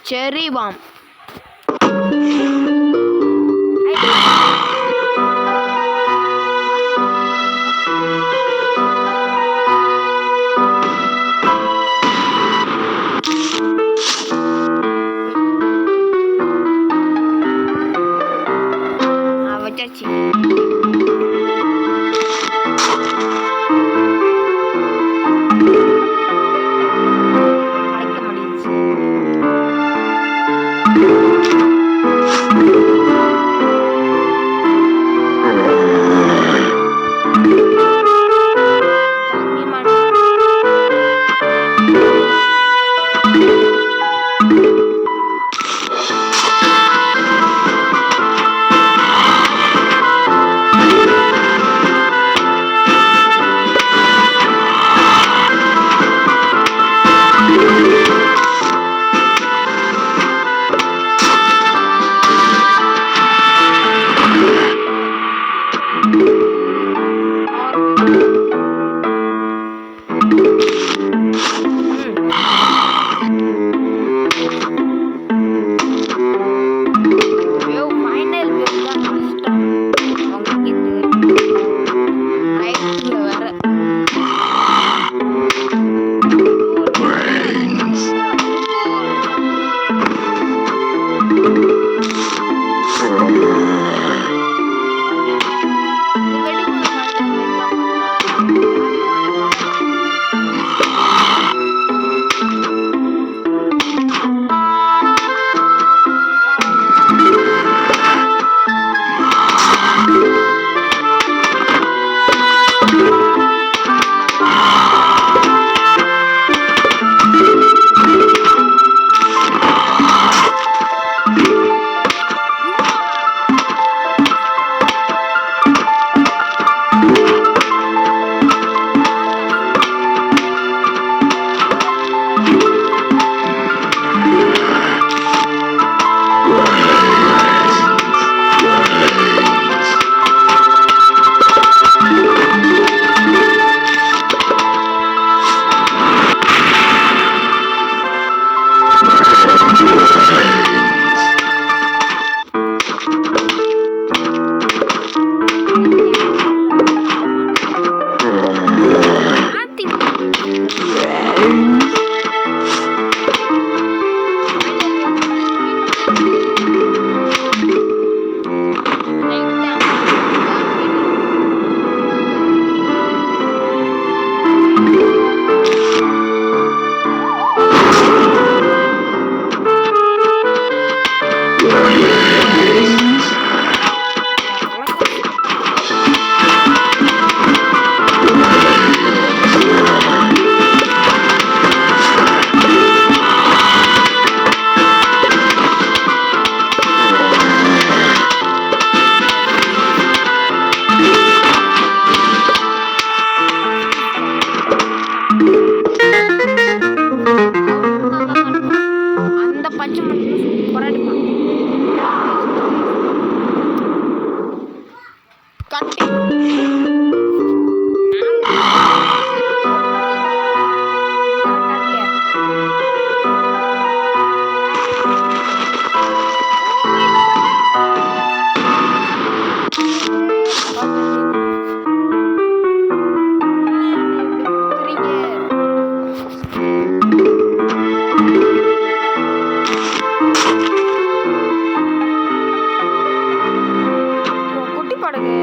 Cherry bomb. குட்டி படகு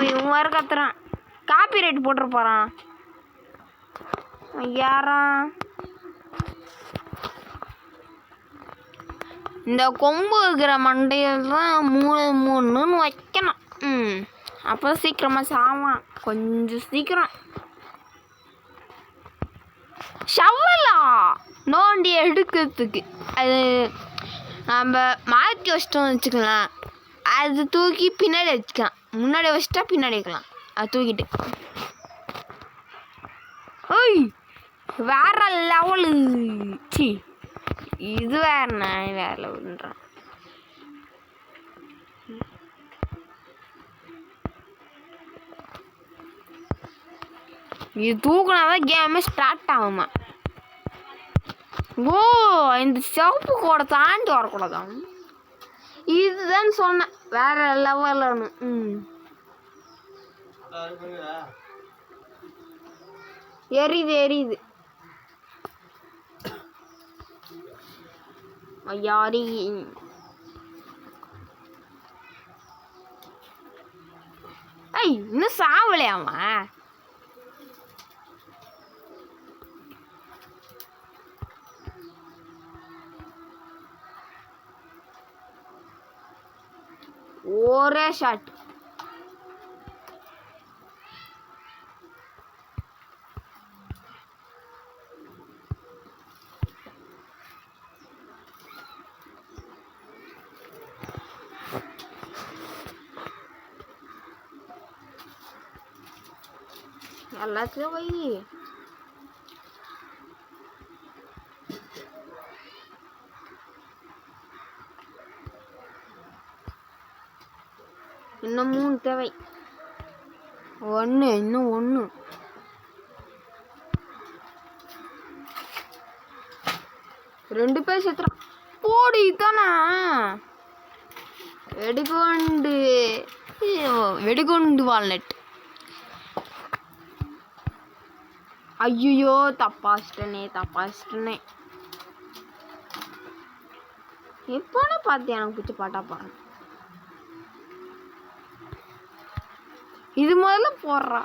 இவன் வேற கத்துறான். காப்பி ரைட் போட்டு போறான். யாரா இந்த கொம்பு இருக்கிற மண்டையில் தான் 3 வைக்கணும். அப்போ சீக்கிரமாக சாவான். கொஞ்சம் சீக்கிரம். ஷவலா நோண்டி எடுக்கிறதுக்கு அது நம்ம மாற்றி வச்சிட்டோம் வச்சுக்கலாம். அது தூக்கி பின்னாடி வச்சுக்கலாம். முன்னாடி வச்சுட்டா பின்னாடி வைக்கலாம். அது தூக்கிட்டு ஓய் வேற லெவலு. சி இது வேற நான் வேற லெவலுன்றான். இது தூக்குனாதான் கேமே ஸ்டார்ட் ஆகுமா? ஓ இந்த சிவப்பு கோடை தாண்டி வரக்கூடாதான். இதுதான் சொன்னேன் வேற லெவலுன்னு. எரியுது யாரி இன்னும் சாவலையாமா? ஒரே ஷாட். எல்லாத்தையும் வை. இன்னும் 3 தேவை. இன்னும் 1. ரெண்டு பேர் செத்துறான். போடி தானே வெடிகுண்டு வால்நட். ஐயோ தப்பாச்சிட்டனே. எப்போன்னு பார்த்து எனக்கு பிடிச்ச பாட்டா பாருங்க. இது முதல்ல போடுறா.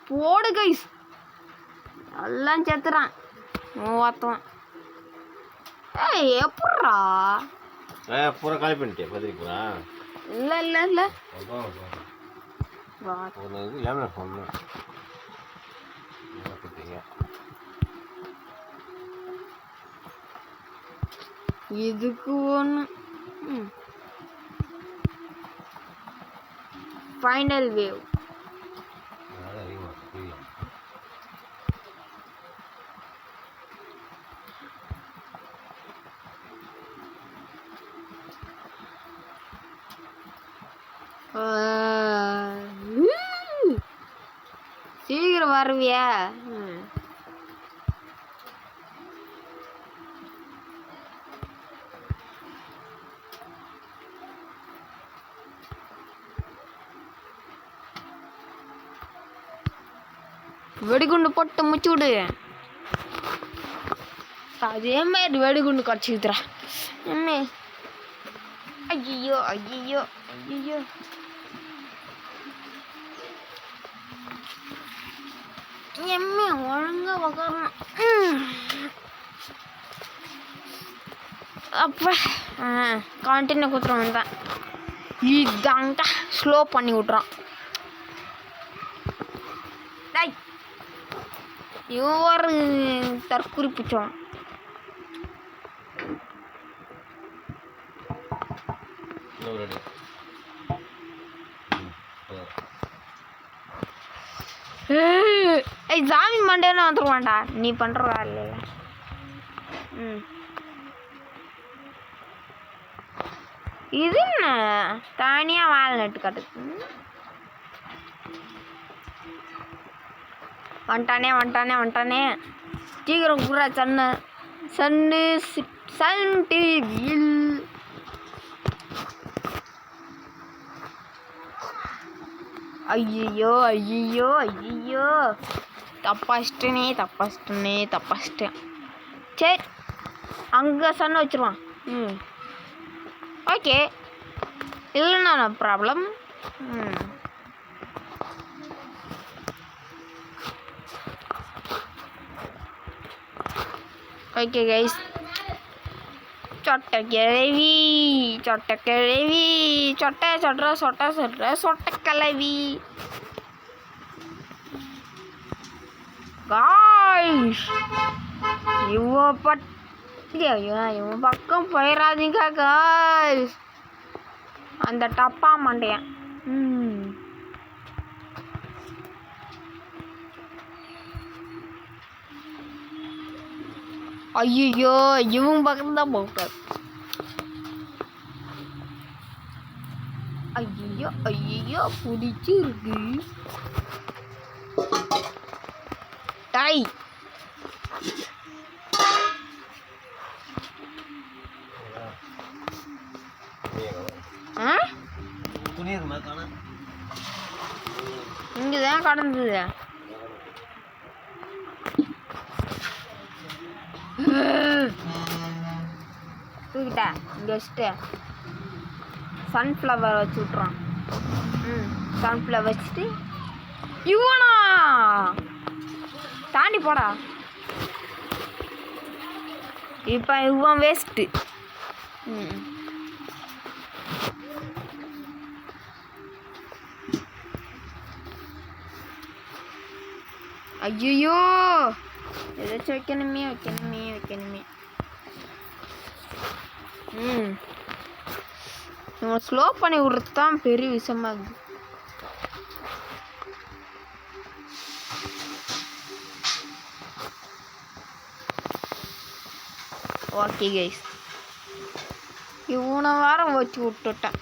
போடு கைஸ். எல்லாம் செத்துறான். ஓத்துவான். எப்படா பூரா காலி பண்ணிட்டே பதிரி பூரா? இல்ல இதுக்கு ஒன்று ஃபைனல் வேவ். சீக்கிரம் வருவியா? வெடிகுண்டு போட்டு முச்சு விடு. அதே மாதிரி வெடிகுண்டு கடிச்சுக்கிறா. ஐயோ எம்மே ஒழுங்கா உக்காரணும். அப்போ கண்டினியூ கொடுத்துருவோம். வந்தேன் இதாங்க ஸ்லோ பண்ணி விட்றான். இவர் தற்கொலை பிடிச்சோம். ஜாமி மண்டேன்னு வந்துருவான்டா நீ பண்ற வேலை. இது என்ன தனியா வேலை நட்டு கட்டுது. வந்துட்டானே சீக்கிரம் கூட சன் டிவியில் ஐயோ தப்பாச்சிட்டேன். சரி அங்கே சன் வச்சுருவான். ம் ஓகே இல்லைண்ணா ப்ராப்ளம். ம் ஓகே கைஸ். சொட்டக்கிழவி சொட்டக்கிழவி சொட்டக்கிழவி காய்ஸ். இவன் பக்கம் போயிடாதீங்க காய்ஸ். அந்த டப்பா மாட்டேன். ஐயோ இவன் பக்கம் தான் போட்டார். ஐயோ பிடிச்சிருக்கு. டாய் இங்கதான் கடந்தது. தூக்கிட்ட இங்கே வச்சுட்டு சன்ஃப்ளவர் வச்சு விட்றான். சன்ஃப்ளவர் வச்சுட்டு இவனா தாண்டி போடா. இப்போ இவன் வேஸ்ட்டு. ஐயோ ஏதாச்சும் வைக்கணுமே. இவன் ஸ்லோ பண்ணி விடுறது தான் பெரிய விஷயமா இருக்குது. ஓகே கைஸ் இவனை வாரம் வச்சு விட்டுட்டேன்.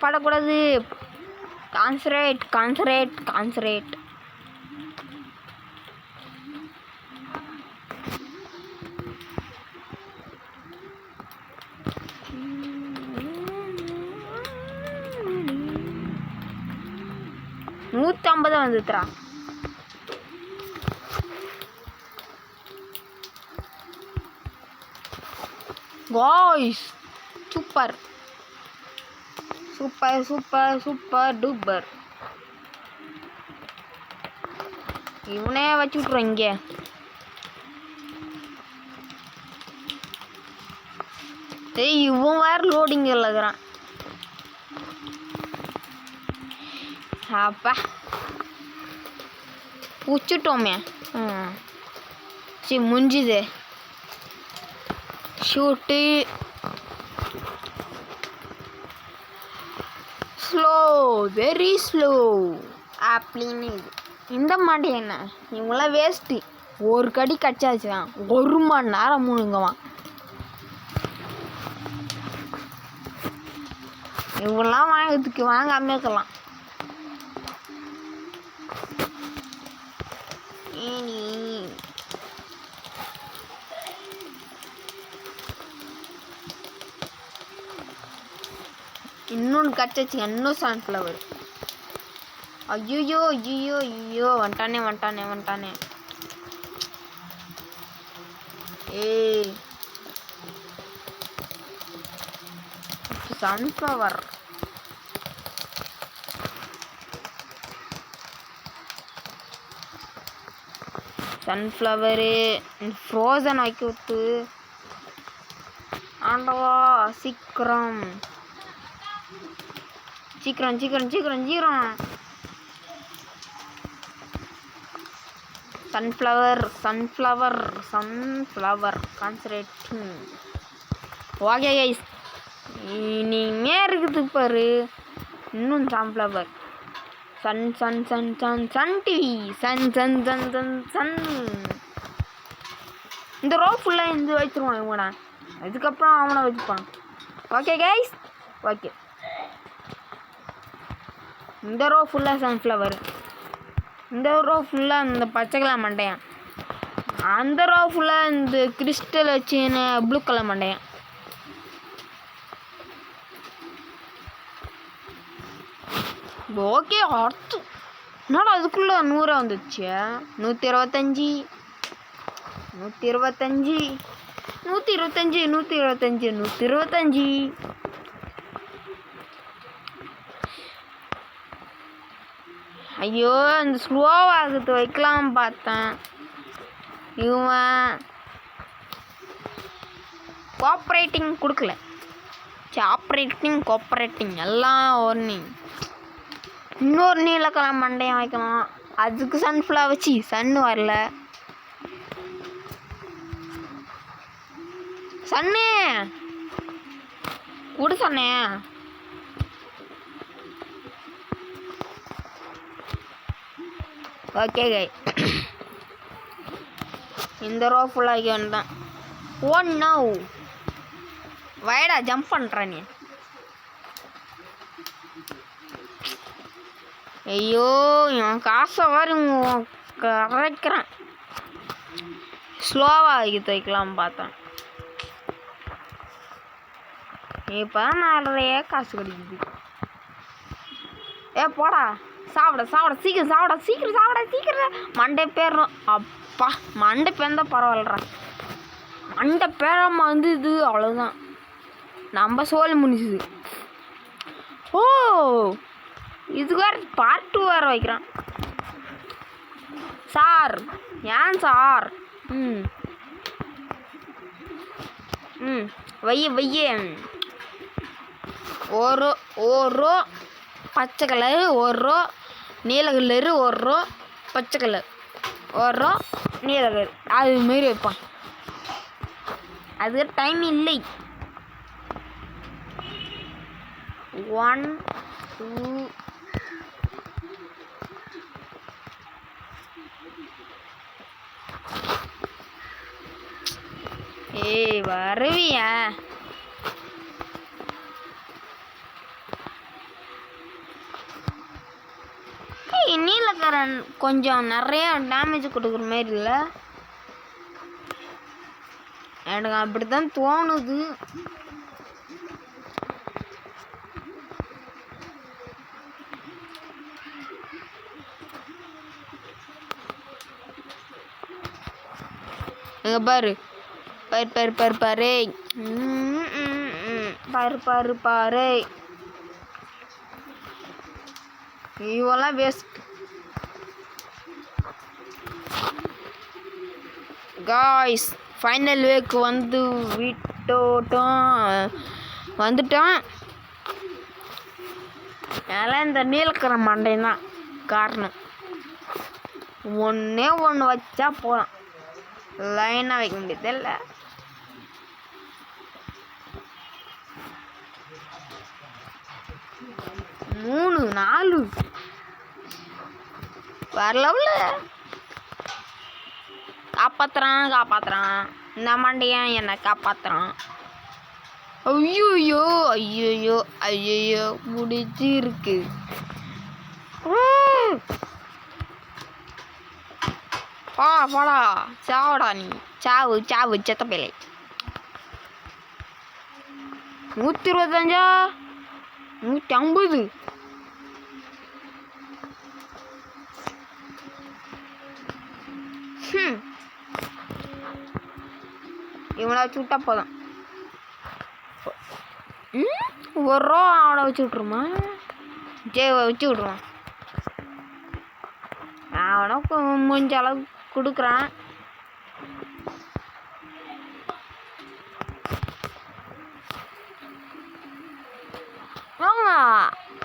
பாடக்கூடாது. கான்சரேட். $150 வந்துடுறா. Guys super duper. இவனே வச்சு விட்ருவோம் இங்கே. இவன் வேறு லோடிங் இருக்கிறான். அப்பா பிடிச்சிட்டோமே. சரி முடிஞ்சுது. ஷூட்டு ஸ்லோ வெரி ஸ்லோ அப்படின்னு இந்த மாட்டே என்ன இவங்களாம் வேஸ்ட்டு. ஒரு கடி கடிச்சாச்சுவான் 1 மணி நேரம் முழுங்குவான். இவங்களாம் வாங்கிறதுக்கு வாங்காம இருக்கலாம். இன்னொன்று கடிச்சாச்சுங்க. இன்னும் சன்ஃப்ளவர். ஐயோ வந்துட்டானே. ஏய் சன்ஃப்ளவர் ஃப்ரோசன் வைக்க விட்டு. ஆண்டவா சீக்கிரம். Sunflower concentrating. ஓகே கைஸ் இனிமே இருக்குது பாரு. இன்னும் சன்ஃப்ளவர். Sun TV sun. இந்த ரோ ஃபுல்லாக இந்த வச்சுருவான் இவனை. அதுக்கப்புறம் அவனை வச்சுப்பான். Okay guys okay. இந்த ரோ ஃபுல்லாக சன்ஃப்ளவர். இந்த ரோ ஃபுல்லாக இந்த பச்சை கலர் மண்டையான். அந்த ரோ ஃபுல்லாக இந்த கிறிஸ்டல் வச்சுன்னு ப்ளூ கலர் மண்டையன். ஓகே அடுத்து என்னடா அதுக்குள்ளே 100 வந்துச்சு. 125 125 125 125 125. ஐயோ இந்த ஸ்லோவாகிறது வைக்கலாம் பார்த்தேன். இவன் கோஆப்ரேட்டிங் கொடுக்கல. கோஆப்ரேட்டிங் எல்லாம் ஒன்று. இன்னொரு நீலக்கலர் மண்டையம் வைக்கலாம். அதுக்கு சன்ஃப்ளவர் வச்சு சன்னு வரல. சன்னு கூட சொன்னேன். ஓகே கை இந்த ரோ ஃபுல்லாக வேண்டாம். ஓ நோ வைடா ஜம்ப் பண்ணுற நீ. ஐயோ என் காசை வர கரைக்கிறேன். ஸ்லோவாக வைக்கலாம் பார்த்தேன். இப்போ நிறைய காசு கிடைக்குது. ஏ போடா சாப்பிட சீக்கிரம் சாப்பிட. மண்டை பேரும் அப்பா மண்டை பேர்ந்தா பரவாயில்லடா. மண்டை பேராம வந்து இது அவ்வளோதான். நம்ம சோழி முடிஞ்சுது. ஓ இது வேறு பார்ட் 2 வேறு வைக்கிறான் சார். ஏன் சார்? வைய ஒரு பச்சை கலர், ஒரு நீல கலர், ஒரு பச்சை கலர், ஒரு நீல கலர். அது மாரி வைப்பான். அது டைம் இல்லை. 1 2 ஏய் வருவியா? நீலக்கரன் கொஞ்சம் நிறைய டேமேஜ் கொடுக்குற மாதிரி இல்லை? எனக்கு அப்படித்தான் தோணுது. இங்க பாரு பாரு பாரு பாரு பாரு பாரு பாரு. இவெல்லாம் வேஸ்ட். காய்ஸ் ஃபைனல் வேக்கு வந்துட்டோம். அதெல்லாம் இந்த நீலக்கர மண்டை தான் காரணம். ஒன்று வச்சா போகலாம். லைனாக வைக்க முடியாது இல்லை. மூணு 4 வரலவுல காப்பாத்துறான். இந்த மண்டையன் என்னை காப்பாத்துறான். ஐயோ முடிச்சு இருக்கு. போடா சாவடா நீ. சாவு செத்த பிள்ளை. 125 150. இவனை சுட்டா போதும். ஒரு ரூபா அவனை வச்சு விட்ருமா? வச்சு விட்ருவான். அவனுக்கு முடிஞ்ச அளவுக்கு கொடுக்குறான்.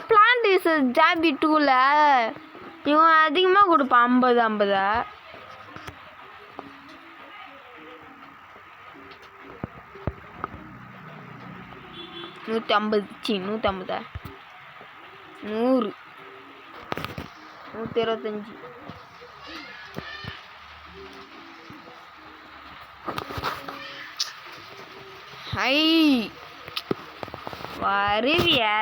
பிளான்ட் இஸ் ஜாபி 2ல இவன் அதிகமாக கொடுப்பான். 50 150 100 125. ஹை வருவியா?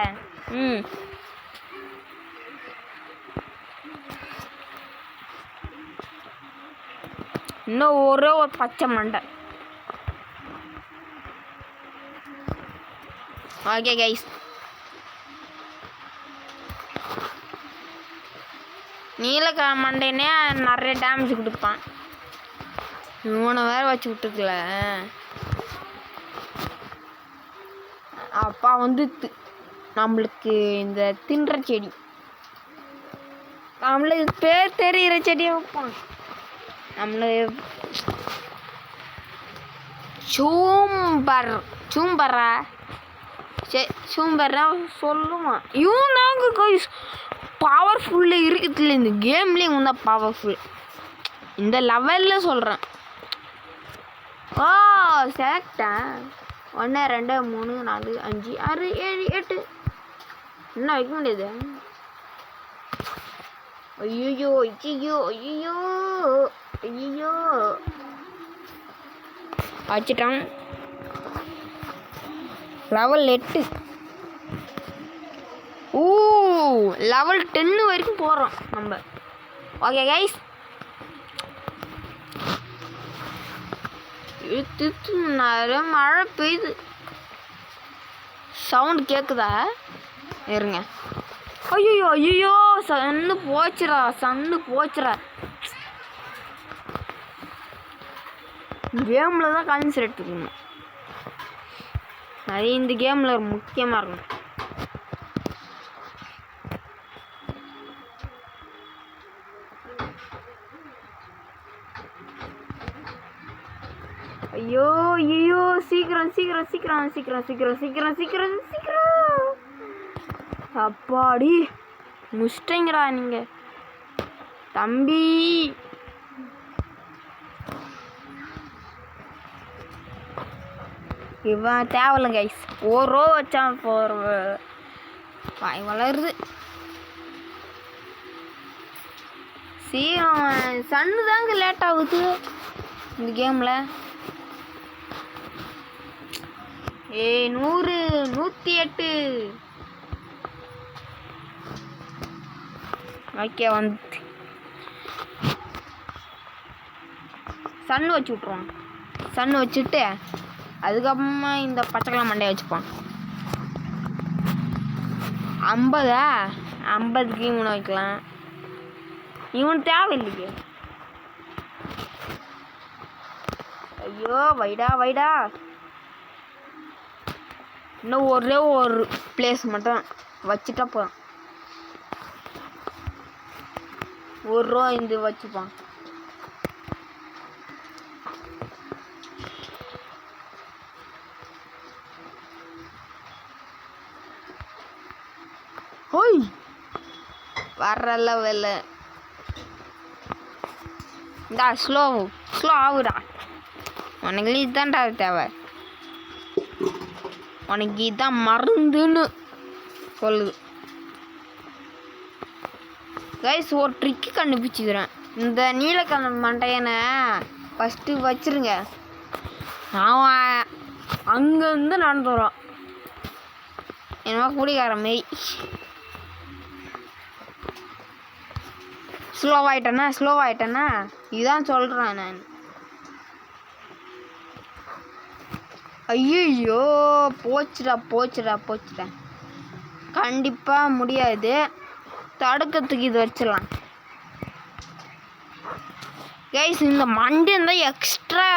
இன்னும் ஒரே ஒரு பச்சை மண்டை. ஓகே கைஸ், நீல மண்டைனே நிறைய டேமேஜ் கொடுப்பான். இவனை வேற வச்சு விட்டுருக்கல. அப்பா வந்து நம்மளுக்கு இந்த தின்ற செடி, நம்மளுக்கு பேர் தெரிகிற செடியை வைப்பான். நம்மளுக்கு சூம்பரா சூம்பரா சொல்லுவான். இவன் நாங்க கைஸ் பவர்ஃபுல்லு இருக்குதுல்ல இந்த கேம்லேயே. இவன் தான் பவர்ஃபுல் இந்த லெவலில் சொல்கிறேன். ஓ செலக்டா 1 2 3 4 5 6 7 8 என்ன வைக்க முடியாது. ஐயோ ஐயோ ஐயோ ஐயோ வச்சுட்டான். லெவல் 8. ஓ லெவல் 10 வரைக்கும் போகிறோம் நம்ம. ஓகே கைஸ், நேரம் மழை பெய்யுது. சவுண்ட் கேட்குதா? இருங்க. ஐயோ ஐயோ சன்னு போச்சுடா. கேமில் தான் கான்சன்ட்ரேட் எடுத்துக்கணும். அது இந்த கேமில் முக்கியமாக இருக்கணும். ஐயோ ஐயோ சீக்கிரம். அப்பாடி முஷ்டங்கடா நீங்க தம்பி. இவன் தேவையில்ல கைஸ். ஒரு ரோ வச்சான் வாய் வளருது. சீக்கிரம் சன்னு தாங்க லேட் ஆகுது இந்த கேமில். 100 108. ஓகே வந்து சன்னு வச்சு விட்ருவான். சன்னு வச்சுட்டு அதுக்கப்புறமா இந்த பச்சைக்கிழமை மண்டையை வச்சுப்பான். 50க்கு இவனை வைக்கலாம். இவன் தேவையில்லையே. ஐயோ வைடா. இன்னும் ஒரே ஒரு பிளேஸ் மட்டும் வச்சுட்டா போதும். ஒரு ரூபா இந்த வச்சுப்பான். ஹோய் வரல வேலை. இந்தா ஸ்லோ ஆகுடா. உனக்கு இதுதான்டா தேவை. உனக்கு இதான் மருந்துன்னு சொல்லுது. கைஸ் ஒரு ட்ரிக்கு கண்டுபிடிச்சிக்கிறேன். இந்த நீலக்கலர் மண்டையனை ஃபஸ்ட்டு வச்சிருங்க. அவன் அங்கேருந்து நடந்து வரான். என்னமா குடிக்கார மாரி. ஸ்லோவாயிட்டேன்னா இதுதான் சொல்கிறேன் நான். ஐயோ போச்சுடா. கண்டிப்பாக முடியாது. தடுக்கிறதுக்கு இது வச்சிடலாம் கைஸ். இந்த மண்டன் தான் எக்ஸ்ட்ரா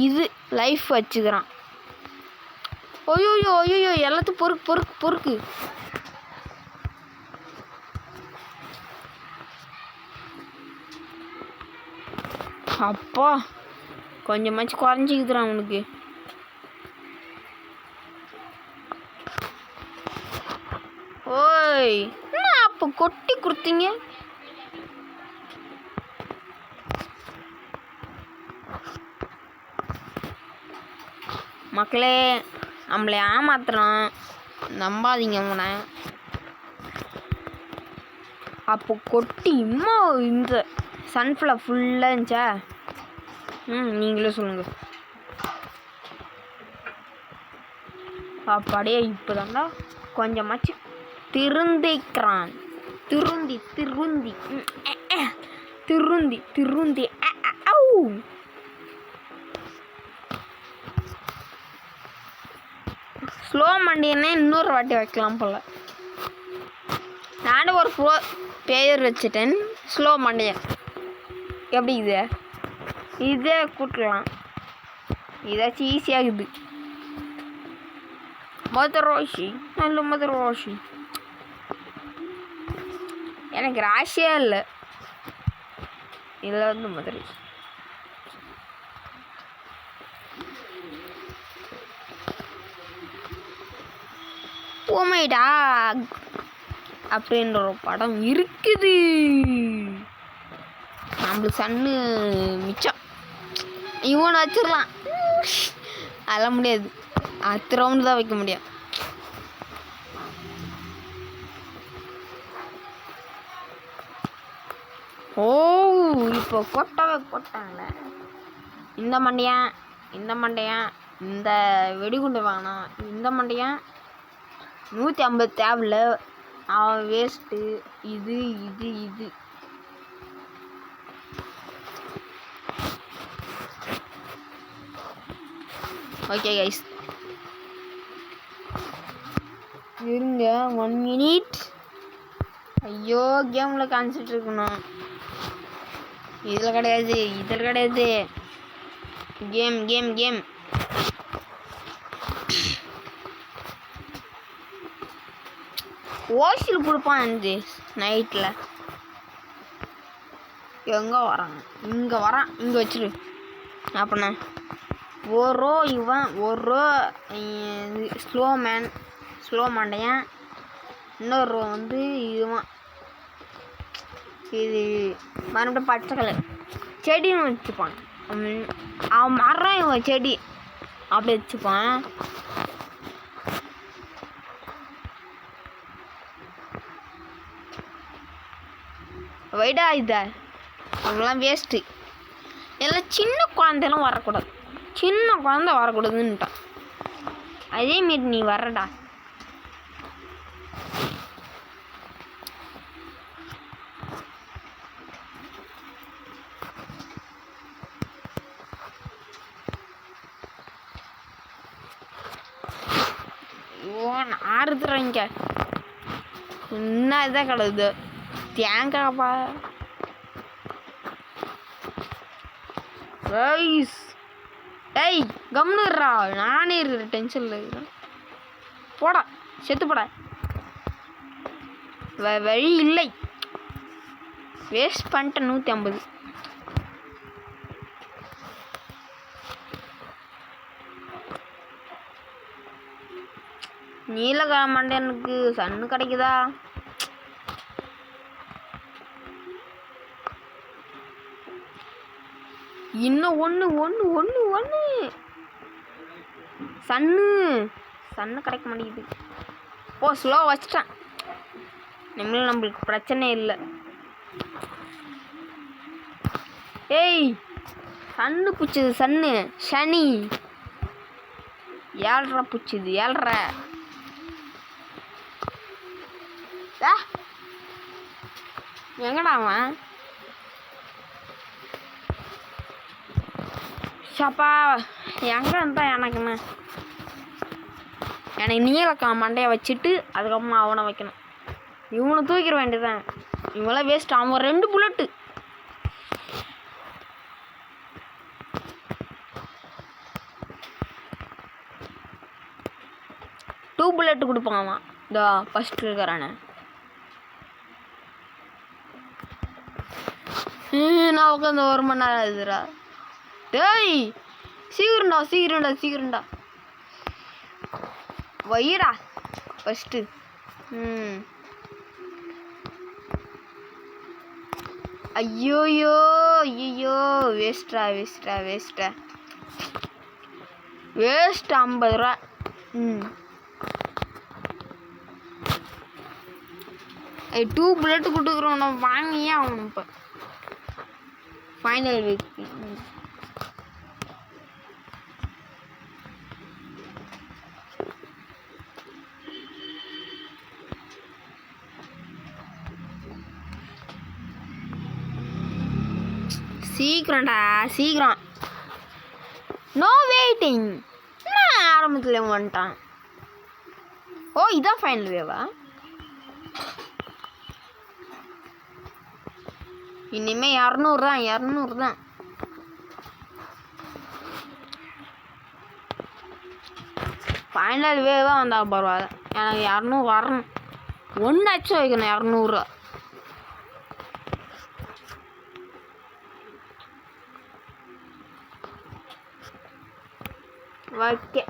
இது லைஃப் வச்சுக்கிறான். ஐயோ எல்லாத்தையும் பொறுக்கு. அப்பா கொஞ்சமாச்சும் குறைஞ்சிக்குதுறான் அவனுக்கு. ஓய் என்ன அப்போ கொட்டி கொடுத்தீங்க? மக்களே நம்மளை ஏமாத்துறான், நம்பாதீங்க அவனை. அப்போ கொட்டி இன்னும் இந்த சன்ஃப்ளவர் ஃபுல்லாக இருந்துச்சா? நீங்களே சொல்லுங்கள். அப்படியே இப்போ தாண்டா கொஞ்சமாச்சு திருந்திக்கிறான். திருந்தி ஸ்லோ மண்டியனே இன்னொரு வாட்டி வைக்கலாம் போல். நானும் ஒரு பேர் வச்சுட்டேன், ஸ்லோ மண்டியன். எப்படி இது இதே கூட்டலாம், இதாச்சும் ஈஸியாகுது. மதுராசி, நல்ல மதுராசி. எனக்கு ராசியே இல்லை, இதில் வந்து மதுரை. ஓ மை டாக் அப்படின்ற ஒரு படம் இருக்குது. நம்மளுக்கு சன்னு மிச்சம். இவனை வச்சிடலாம், அதெல்லாம் முடியாது. 10 ரவுண்டு தான் வைக்க முடியும். ஓ இப்போ போட்டாங்களே இந்த மண்டையன், இந்த மண்டையன், இந்த வெடிகுண்டு வாங்கினான், இந்த மண்டையன் 150 தேவையில்ல, அவன் வேஸ்ட்டு. இது இது இது ஓகே கைஸ், இருங்க 1 மினிட். ஐயோ கேமில் கான்சென்ட்ரேட் இருக்கணும். இதில் கிடையாது, இதில் கிடையாது. Game game game. ஓசில் கொடுப்பான் வந்து நைட்டில். எங்கே வராங்க? இங்கே வரான், இங்கே வச்சிரு. அப்படின்னா ஒரு ரோ இவன், ஒரு ரோ ஸ்லோ மண்டையன், இன்னொரு ரோ வந்து இதுவான். இது மறுபடியும் பச்சை கலர் செடின்னு வச்சுப்பான். அவன் மரம், இவன் செடி அப்படி வச்சுப்பான். வைடா இதை, அவங்களாம் வேஸ்ட்டு. எல்லாம் சின்ன குழந்தைலாம் வரக்கூடாது, சின்ன குழந்தை வரக்கூடாதுன்னுட்டான். அதேமாரி நீ வர்றடா. ஐயோ ஆறுதுறாங்க, என்ன இதாக கிடக்குது தேங்காய்ப்பா. ரைஸ் டேய் கம்னுடுறா, நானே இருக்கிற டென்ஷனில் இருக்கிறேன். போடா செத்து போட, வழி இல்லை. வேஸ்ட் பண்ணிட்டேன் 150. நீலகால மண்டனுக்கு சன்னு கிடைக்குதா? இன்னும் ஒன்று சன்னு கிடைக்க மாட்டேங்குது. ஓ ஸ்லோ வச்சிட்டேன், நம்மளுக்கு பிரச்சனை இல்லை. ஏய் சன்னு பிடிச்சது, சனி 7.5 பிடிச்சது, 7.5. எங்கடா அவன்? சப்பா எங்கே இருந்தால் எனக்குன்னு. எனக்கு நீலக்கா மண்டையை வச்சுட்டு அதுக்கப்புறமா அவனை வைக்கணும். இவனை தூக்கிட வேண்டியதான், இவங்களாம் வேஸ்ட். அவன் 2 புல்லட்டு. டூ புல்லட்டு கொடுப்பான் அவன். இதோ ஃபஸ்ட்டு இருக்கிறானே. நான் உட்காந்து 1 மணி நேரம் ஆகுதுடா. டேய் சீக்கிரம்டா வைடா ஃபஸ்ட்டு. ஐயோயோ வேஸ்ட்டா 50 ரூபா. 2 புல்லட்டு கொடுக்குறோம், நம்ம வாங்கியே ஆகணும். இப்போ ஃபைனல் வீக் சீக்கிரம். No waiting. ஆரம்பத்தில் வந்துட்டான். ஓ இதான் ஃபைனல் வேவா? இனிமே 200 தான், 200 தான். ஃபைனல் வேவாக வந்தால் பரவாயில்ல, எனக்கு 200 வரணும். ஒன்றாச்சும் வைக்கணும் 200. ஓகே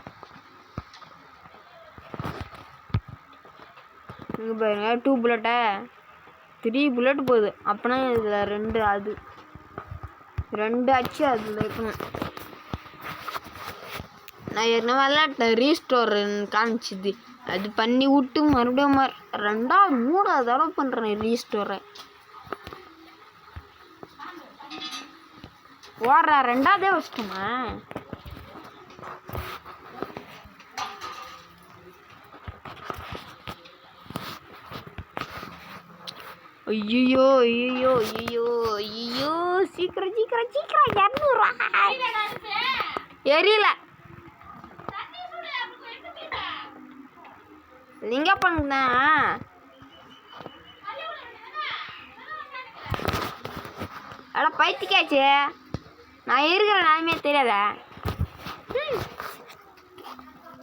இங்கே பாருங்க 2 புல்லட்டை 3 புல்லட் போகுது. அப்போனா இதில் 2 அது 2 ஆச்சு அதில் இருக்கணும். நான் ஏற்கனவே விளாட்டேன் ரீஸ்டோர் காமிச்சிது, அது பண்ணி விட்டு மறுபடியும் 2வது 3வது தடவை பண்ணுறேன் ரீஸ்டோரை. ஓடுற 2வதே வச்சிட்டோமா? ஐயோ ஐயோ ஐயோ ஐயோ சீக்கிரம் சீக்கிரம் சீக்கிரம் 200 எரியல. லிங்க பண்ணேன். அட பைத்தியாச்சு, நான் இருக்கிற நாமே தெரியாத.